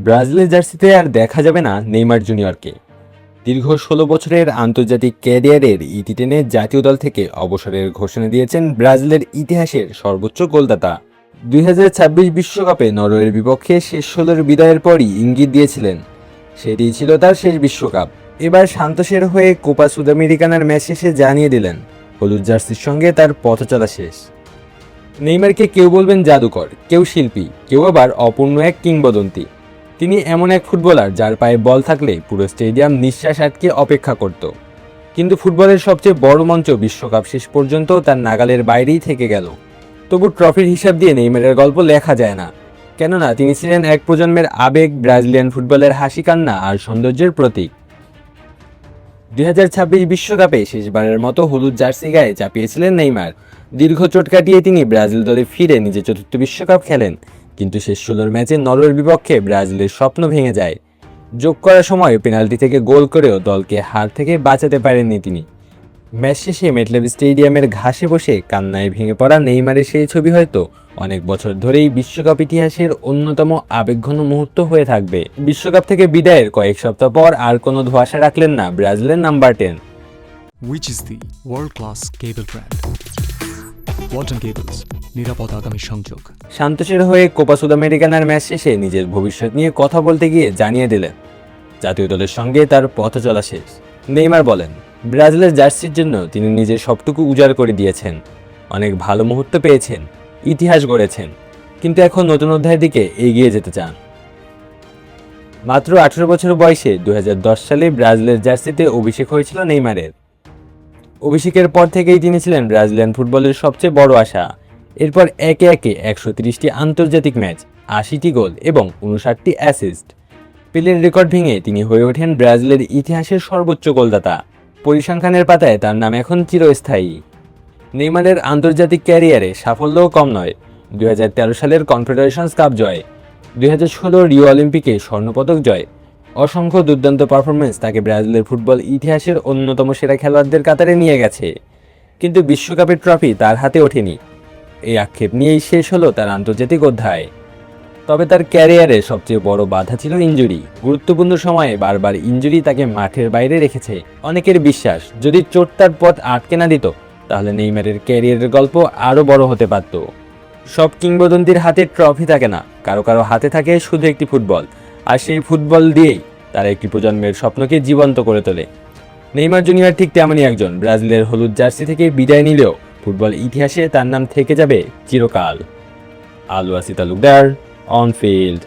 ব্রাজিলের জার্সিতে আর দেখা যাবে না নেইমার জুনিয়রকে। দীর্ঘ ১৬ বছরের আন্তর্জাতিক ক্যারিয়ারের ইতি টেনে জাতীয় দল থেকে অবসরের ঘোষণা দিয়েছেন ব্রাজিলের ইতিহাসের সর্বোচ্চ গোলদাতা। ২০২৬ বিশ্বকাপে নরওয়ের বিপক্ষে শেষ ১৬ বিদায়ের পরই ইঙ্গিত দিয়েছিলেন সেটিই ছিল তার শেষ বিশ্বকাপ। এবার সান্তোসের হয়ে কোপা সুদামেরিকানার ম্যাচ শেষে জানিয়ে দিলেন হলুদ জার্সির সঙ্গে তার পথ চলা শেষ। নেইমারকে কেউ বলবেন জাদুকর, কেউ শিল্পী, কেউ আবার অপূর্ণ এক কিংবদন্তি। তিনি এমন এক ফুটবলার যার পায়ে বল থাকলে পুরো স্টেডিয়াম নিঃশ্বাস আটকে অপেক্ষা করত। কিন্তু ফুটবলের সবচেয়ে বড় মঞ্চ বিশ্বকাপ শেষ পর্যন্ত তার নাগালের বাইরেই থেকে গেল। তবু ট্রফির হিসাব দিয়ে নেইমারের গল্প লেখা যায় না, কেননা তিনি ছিলেন এক প্রজন্মের আবেগ, ব্রাজিলিয়ান ফুটবলের হাসি কান্না আর সৌন্দর্যের প্রতীক। ২০২৬ বিশ্বকাপে শেষবারের মতো হলুদ জার্সি গায়ে চাপিয়েছিলেন নেইমার। দীর্ঘ চোট কাটিয়ে তিনি ব্রাজিল দলে ফিরে নিজের চতুর্থ বিশ্বকাপ খেলেন, কিন্তু শেষ ১৬ ম্যাচে নরওয়ের বিপক্ষে ব্রাজিলের স্বপ্ন ভেঙে যায়। যোগ করার সময় পেনাল্টি থেকে গোল করেও দলকে হার থেকে বাঁচাতে পারেননি তিনি। ম্যাচ শেষে মেটলাইফ স্টেডিয়ামের ঘাসে বসে কান্নায় ভেঙে পড়া নেইমারের সেই ছবি হয়তো অনেক বছর ধরেই বিশ্বকাপ ইতিহাসের অন্যতম আবেগঘন মুহূর্ত হয়ে থাকবে। বিশ্বকাপ থেকে বিদায়ের কয়েক সপ্তাহ পর আর কোনো ধোঁয়াশা রাখলেন না ব্রাজিলের number 10। Which is the world-class cable brand? Walton cables, নিরাপদ আগামী সংযোগ। সান্তোসের হয়ে কোপা সুদামেরিকানার ম্যাচ শেষে নিজের ভবিষ্যৎ নিয়ে কথা বলতে গিয়ে জানিয়ে দিলেন জাতীয় দলের সঙ্গে তার পথ চলা শেষ। নেইমার বলেন, ব্রাজিলের জার্সির জন্য তিনি নিজের সবটুকু উজাড় করে দিয়েছেন, অনেক ভালো মুহূর্ত পেয়েছেন, ইতিহাস গড়েছেন, কিন্তু এখন নতুন অধ্যায়ের দিকে এগিয়ে যেতে চান। মাত্র 18 বছর বয়সে ২০১০ সালে ব্রাজিলের জার্সিতে অভিষেক হয়েছিল নেইমারের। অভিষেকের পর থেকেই তিনি ছিলেন ব্রাজিলিয়ান ফুটবলের সবচেয়ে বড় আশা। এরপর একে একে ১৩০টি আন্তর্জাতিক ম্যাচ, ৮০টি গোল এবং ৫৯টি অ্যাসিস্ট। পেলের রেকর্ড ভেঙে তিনি হয়ে ওঠেন ব্রাজিলের ইতিহাসের সর্বোচ্চ গোলদাতা। পরিসংখ্যানের পাতায় তার নাম এখন চিরস্থায়ী। নেইমারের আন্তর্জাতিক ক্যারিয়ারে সাফল্যও কম নয়। ২০১৩ সালের কনফেডারেশনস কাপ জয়, ২০১৬ রিও অলিম্পিকে স্বর্ণপদক জয়, অসংখ্য দুর্দান্ত পারফরমেন্স তাকে ব্রাজিলের ফুটবল ইতিহাসের অন্যতম সেরা খেলোয়াড়দের কাতারে নিয়ে গেছে। কিন্তু বিশ্বকাপের ট্রফি তার হাতে ওঠেনি। এই আক্ষেপ নিয়েই শেষ হলো তার আন্তর্জাতিক অধ্যায়। তবে তার ক্যারিয়ারে সবচেয়ে বড় বাধা ছিল ইনজুরি। গুরুত্বপূর্ণ সময়ে বারবার ইনজুরি তাকে মাঠের বাইরে রেখেছে। অনেকের বিশ্বাস, যদি চোট তার পথ আটকে না দিত তাহলে নেইমারের ক্যারিয়ারের গল্প আরও বড় হতে পারত। সব কিংবদন্তির হাতে ট্রফি থাকে না, কারো কারো হাতে থাকে শুধু একটি ফুটবল, আর সেই ফুটবল দিয়েই তারা একটি প্রজন্মের স্বপ্নকে জীবন্ত করে তোলে। নেইমার জুনিয়র ঠিক তেমনই একজন। ব্রাজিলের হলুদ জার্সি থেকে বিদায় নিলেও ফুটবল ইতিহাসে তার নাম থেকে যাবে চিরকাল। আলু আসি তালুকদার, অন ফিল্ড।